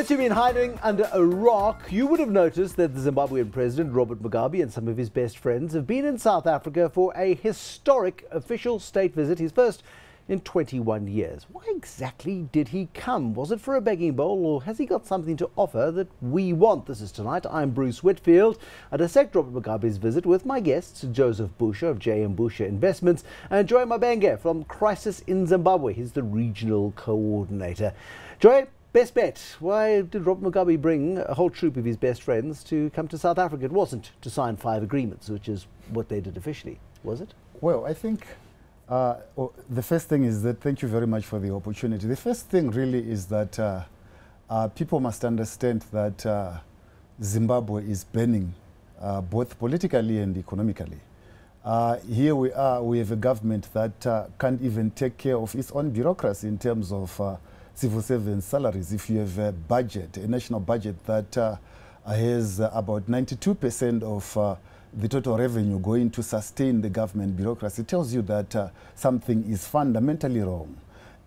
Unless you've been hiding under a rock, you would have noticed that the Zimbabwean President Robert Mugabe and some of his best friends have been in South Africa for a historic official state visit, his first in 21 years. Why exactly did he come? Was it for a begging bowl, or has he got something to offer that we want? This is Tonight. I'm Bruce Whitfield. I dissect Robert Mugabe's visit with my guests, Joseph Busha of Busha Investments and Joy Mabenge from Crisis in Zimbabwe. He's the regional coordinator. Joy, best bet. Why did Robert Mugabe bring a whole troop of his best friends to come to South Africa? It wasn't to sign 5 agreements, which is what they did officially, was it? Well, I think the first thing is that thank you very much for the opportunity. The first thing really is that people must understand that Zimbabwe is burning both politically and economically. Here we are, we have a government that can't even take care of its own bureaucracy in terms of civil servants' salaries. If you have a budget, a national budget that has about 92% of the total revenue going to sustain the government bureaucracy, tells you that something is fundamentally wrong.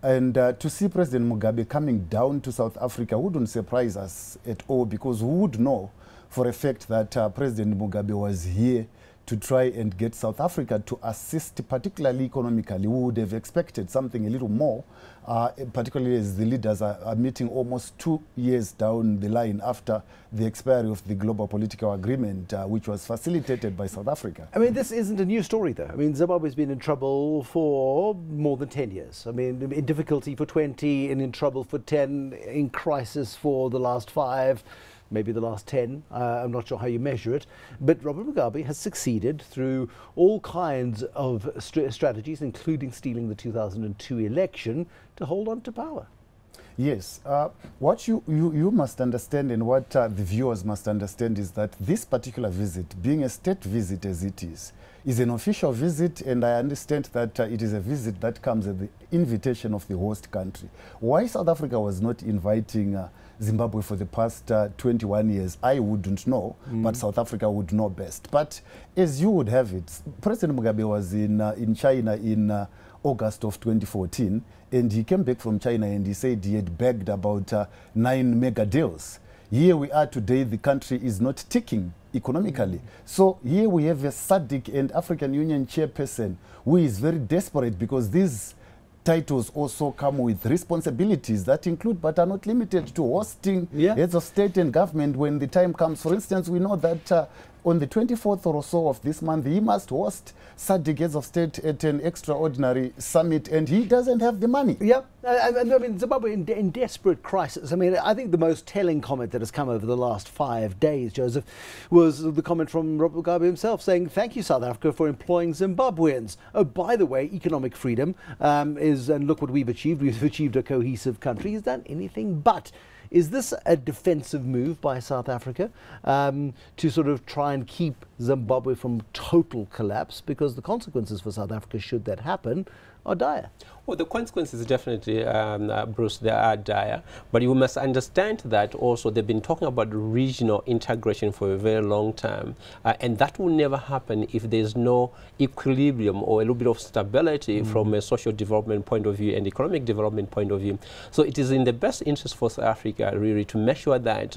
And to see President Mugabe coming down to South Africa wouldn't surprise us at all, because who would know for a fact that President Mugabe was here to try and get South Africa to assist, particularly economically. We would have expected something a little more, particularly as the leaders are meeting almost 2 years down the line after the expiry of the global political agreement, which was facilitated by South Africa. I mean, this isn't a new story, though. I mean, Zimbabwe's been in trouble for more than 10 years. I mean, in difficulty for 20, and in trouble for 10, in crisis for the last 5. Maybe the last 10, I'm not sure how you measure it, but Robert Mugabe has succeeded through all kinds of strategies, including stealing the 2002 election, to hold on to power. Yes, what you must understand, and what the viewers must understand, is that this particular visit, being a state visit as it is an official visit, and I understand that it is a visit that comes at the invitation of the host country. Why South Africa was not inviting Zimbabwe for the past 21 years, I wouldn't know, but South Africa would know best. But as you would have it, President Mugabe was in China in August of 2014, and he came back from China and he said he had begged about 9 mega deals. Here we are today, the country is not ticking economically. So here we have a SADC and African Union chairperson who is very desperate, because these titles also come with responsibilities that include but are not limited to hosting heads of state and government when the time comes. For instance, we know that on the 24th or so of this month, he must host SADC heads of state at an extraordinary summit, and he doesn't have the money. Yeah, I mean, Zimbabwe in desperate crisis. I mean, I think the most telling comment that has come over the last 5 days, Joseph, was the comment from Robert Mugabe himself saying, "Thank you, South Africa, for employing Zimbabweans. Oh, by the way, economic freedom and look what we've achieved. We've achieved a cohesive country." He's done anything but. Is this a defensive move by South Africa to sort of try and keep Zimbabwe from total collapse? Because the consequences for South Africa, should that happen, are dire. Well, the consequences definitely, Bruce, they are dire. But you must understand that also they've been talking about regional integration for a very long time. And that will never happen if there's no equilibrium or a little bit of stability from a social development point of view and economic development point of view. So it is in the best interest for South Africa, really, to make sure that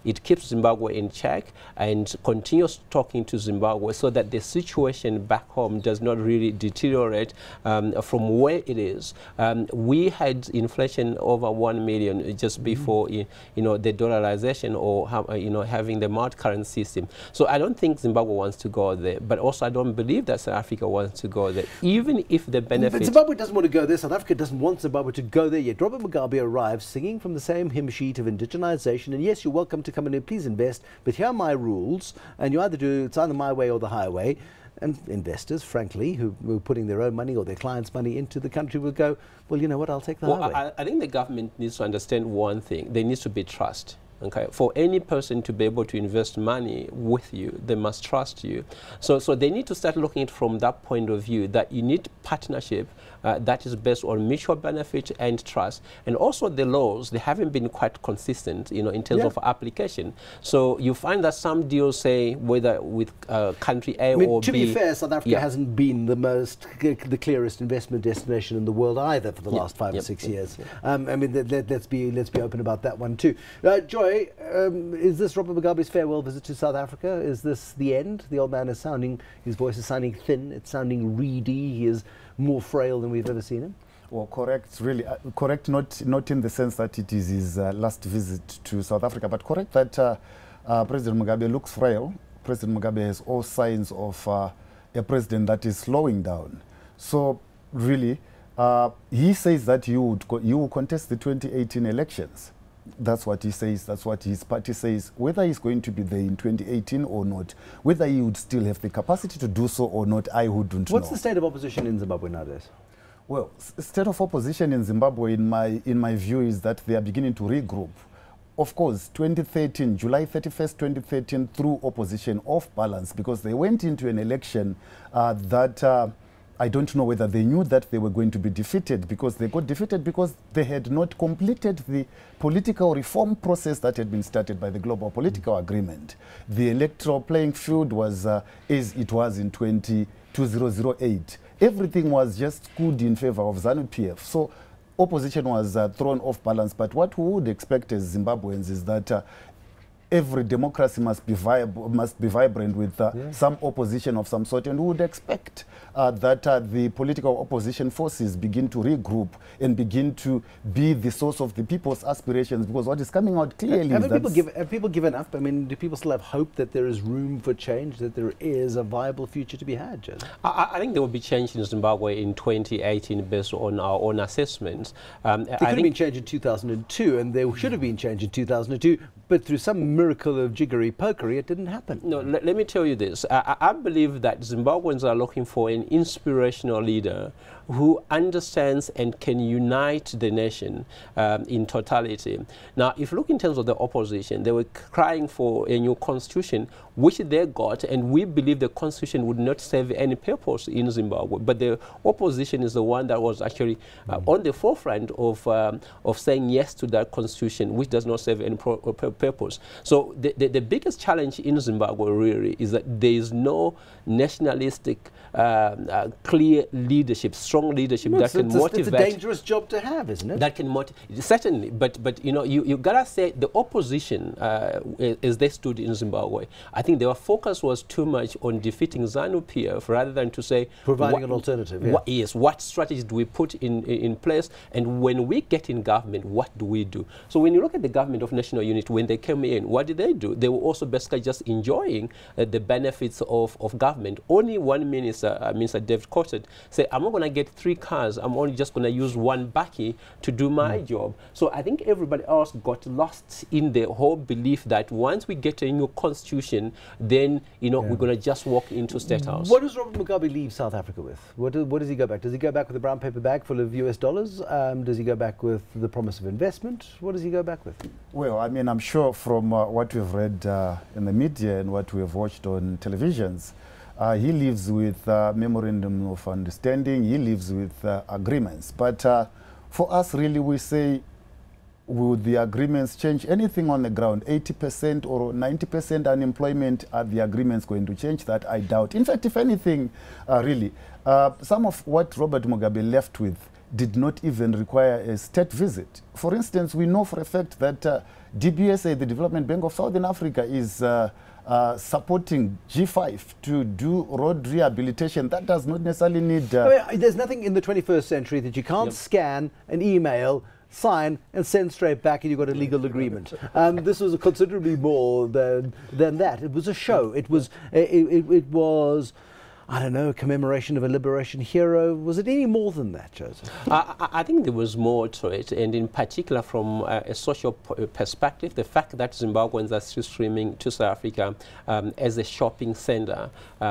it keeps Zimbabwe in check and continues talking to Zimbabwe so that the situation back home does not really deteriorate from where it is. We had inflation over 1 million just before the dollarization, or having the multi-currency system. So I don't think Zimbabwe wants to go there, but also I don't believe that South Africa wants to go there, even if the benefit. But Zimbabwe doesn't want to go there. South Africa doesn't want Zimbabwe to go there yet. Robert Mugabe arrives singing from the same hymn sheet of indigenization, and yes, you're welcome to come in and please invest, but here are my rules, and you either do it's either my way or the highway. And investors, frankly, who were putting their own money or their clients' money into the country will go, well, you know what, I'll take the highway. I think the government needs to understand one thing. There needs to be trust. Okay, for any person to be able to invest money with you, they must trust you. So they need to start looking at it from that point of view, that you need partnership that is based on mutual benefit and trust. And also the laws, they haven't been quite consistent, you know, in terms of application. So you find that some deals say whether with country A or B. To be fair, South Africa hasn't been the clearest investment destination in the world either for the last 5 or 6 years. I mean, let's be open about that one too. Joy, is this Robert Mugabe's farewell visit to South Africa? Is this the end? The old man is sounding, his voice is sounding thin, it's sounding reedy, he is more frail than we've ever seen him. Well, correct, really. Correct, not in the sense that it is his last visit to South Africa, but correct that President Mugabe looks frail. President Mugabe has all signs of a president that is slowing down. So, really, he says that you will contest the 2018 elections. That's what he says. That's what his party says. Whether he's going to be there in 2018 or not, whether he would still have the capacity to do so or not, I wouldn't know. What's the state of opposition in Zimbabwe nowadays? Well, state of opposition in Zimbabwe, in my view, is that they are beginning to regroup. Of course, 2013, July 31st, 2013, threw opposition off balance because they went into an election that I don't know whether they knew that they were going to be defeated, because they got defeated because they had not completed the political reform process that had been started by the Global Political Agreement. The electoral playing field was as it was in 2008. Everything was just good in favor of ZANU-PF. So opposition was thrown off balance. But what we would expect as Zimbabweans is that every democracy must be vibrant with some opposition of some sort, and we would expect that the political opposition forces begin to regroup and begin to be the source of the people's aspirations, because what is coming out clearly is that... Have people given up? I mean, do people still have hope that there is room for change, that there is a viable future to be had, Joseph? I think there will be change in Zimbabwe in 2018 based on our own assessments. There could have been change in 2002, and there should have been change in 2002, but through some miracle of jiggery-pokery, it didn't happen. No, let me tell you this. I believe that Zimbabweans are looking for an inspirational leader who understands and can unite the nation in totality. Now, if you look in terms of the opposition, they were crying for a new constitution, which they got, and we believe the constitution would not serve any purpose in Zimbabwe. But the opposition is the one that was actually on the forefront of saying yes to that constitution, which does not serve any purpose. So the biggest challenge in Zimbabwe really is that there is no nationalistic, clear leadership, strong leadership that can motivate. It's a dangerous job to have, isn't it? That can motivate, certainly. But you know, you gotta say the opposition, as they stood in Zimbabwe, I think their focus was too much on defeating ZANU-PF rather than to say providing an alternative. What strategy do we put in place, and when we get in government, what do we do? So when you look at the government of national unity, when they came in, what did they do? They were also basically just enjoying the benefits of government. Only one minister, Minister David Cotton, said, I'm not going to get 3 cars, I'm only just going to use 1 bakkie to do my job. So I think everybody else got lost in the whole belief that once we get a new constitution, then, you know, we're going to just walk into State House. What does Robert Mugabe leave South Africa with? What does he go back? Does he go back with a brown paper bag full of US dollars? Does he go back with the promise of investment? What does he go back with? Well, I mean, I'm sure from what we've read in the media and what we have watched on televisions, he lives with memorandum of understanding, he lives with agreements. But for us, really, we say, will the agreements change anything on the ground? 80% or 90% unemployment, are the agreements going to change that? I doubt. In fact, if anything, really, some of what Robert Mugabe left with did not even require a state visit. For instance, we know for a fact that DBSA, the Development Bank of Southern Africa, is supporting G5 to do road rehabilitation. That does not necessarily need... I mean, there's nothing in the 21st century that you can't scan an email, sign and send straight back, and you've got a legal agreement. This was considerably more than that. It was a show. It was I don't know, a commemoration of a liberation hero? Was it any more than that, Joseph? I think there was more to it, and in particular from a social perspective, the fact that Zimbabweans are still streaming to South Africa as a shopping center,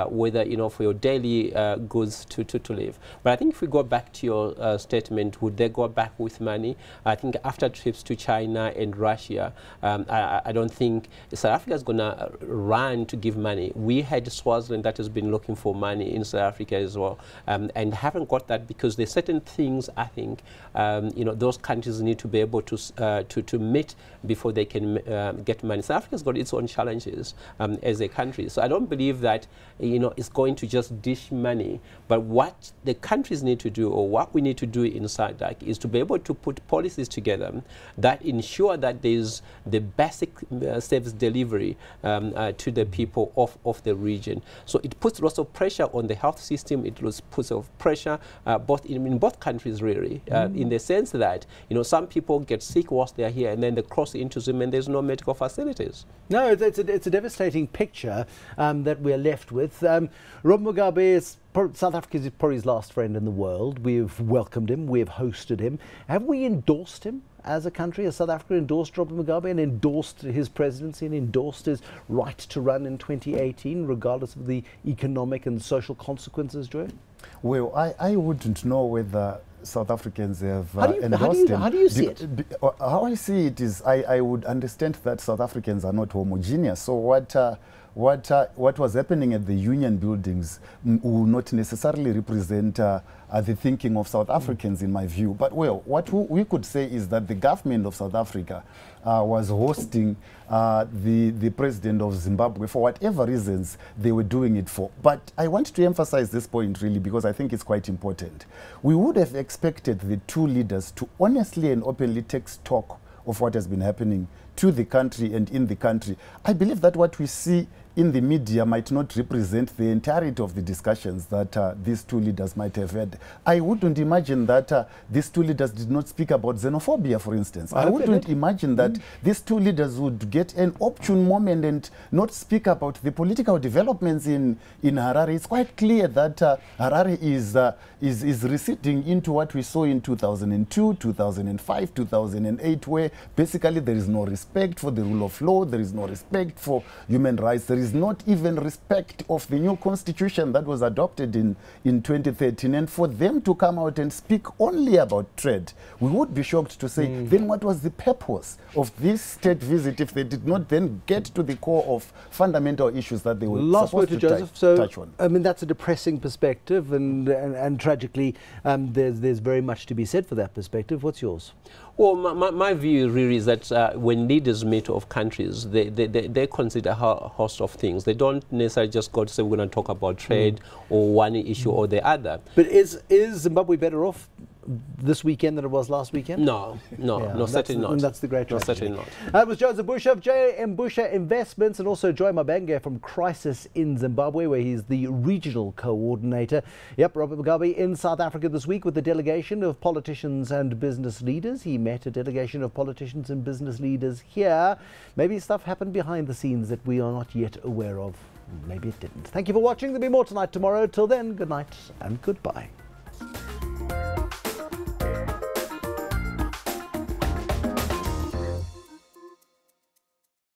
whether, you know, for your daily goods to live. But I think if we go back to your statement, would they go back with money? I think after trips to China and Russia, I don't think South Africa is going to run to give money. We had Swaziland that has been looking for money in South Africa as well, and haven't got that because there's certain things I think you know, those countries need to be able to meet before they can get money. South Africa's got its own challenges as a country, so I don't believe that, you know, it's going to just dish money. But what the countries need to do, or what we need to do in SADC, is to be able to put policies together that ensure that there's the basic service delivery to the people of the region. So it puts lots of pressure on the health system. It puts pressure both in both countries, really, in the sense that, you know, some people get sick whilst they're here and then they cross into Zim and there's no medical facilities. No, it's a devastating picture that we're left with. Robert Mugabe is South Africa is probably his last friend in the world. We've welcomed him. We've hosted him. Have we endorsed him as a country? Has South Africa endorsed Robert Mugabe and endorsed his presidency and endorsed his right to run in 2018, regardless of the economic and social consequences, Joy? Well, I wouldn't know whether South Africans have endorsed him. How do you see it? How I see it is I would understand that South Africans are not homogeneous. So what was happening at the union buildings will not necessarily represent the thinking of South Africans, in my view. But, well, what we could say is that the government of South Africa was hosting the president of Zimbabwe for whatever reasons they were doing it for. But I want to emphasize this point, really, because I think it's quite important. We would have expected the two leaders to honestly and openly take stock of what has been happening to the country and in the country. I believe that what we see in the media might not represent the entirety of the discussions that these two leaders might have had. I wouldn't imagine that these two leaders did not speak about xenophobia, for instance. I wouldn't imagine that these two leaders would get an opportune moment and not speak about the political developments in Harare. It's quite clear that Harare is receding into what we saw in 2002, 2005, 2008, where basically there is no respect for the rule of law, there is no respect for human rights, there is not even respect of the new constitution that was adopted in 2013. And for them to come out and speak only about trade, we would be shocked to say, then what was the purpose of this state visit if they did not then get to the core of fundamental issues that they were supposed to touch on? I mean, that's a depressing perspective, and tragically, there's very much to be said for that perspective. What's yours? Well, my view really is that when leaders meet of countries, they consider a host of things. They don't necessarily just go to say we're going to talk about trade or one issue or the other. But is Zimbabwe better off this weekend than it was last weekend? No, certainly not. And that's the great tragedy. No, certainly not. That was Joseph Busha of J.M. Busha Investments, and also Joy Mabenge from Crisis in Zimbabwe, where he's the regional coordinator. Yep, Robert Mugabe in South Africa this week with a delegation of politicians and business leaders. He met a delegation of politicians and business leaders here. Maybe stuff happened behind the scenes that we are not yet aware of. Maybe it didn't. Thank you for watching. There'll be more tonight, tomorrow. Till then, good night and goodbye.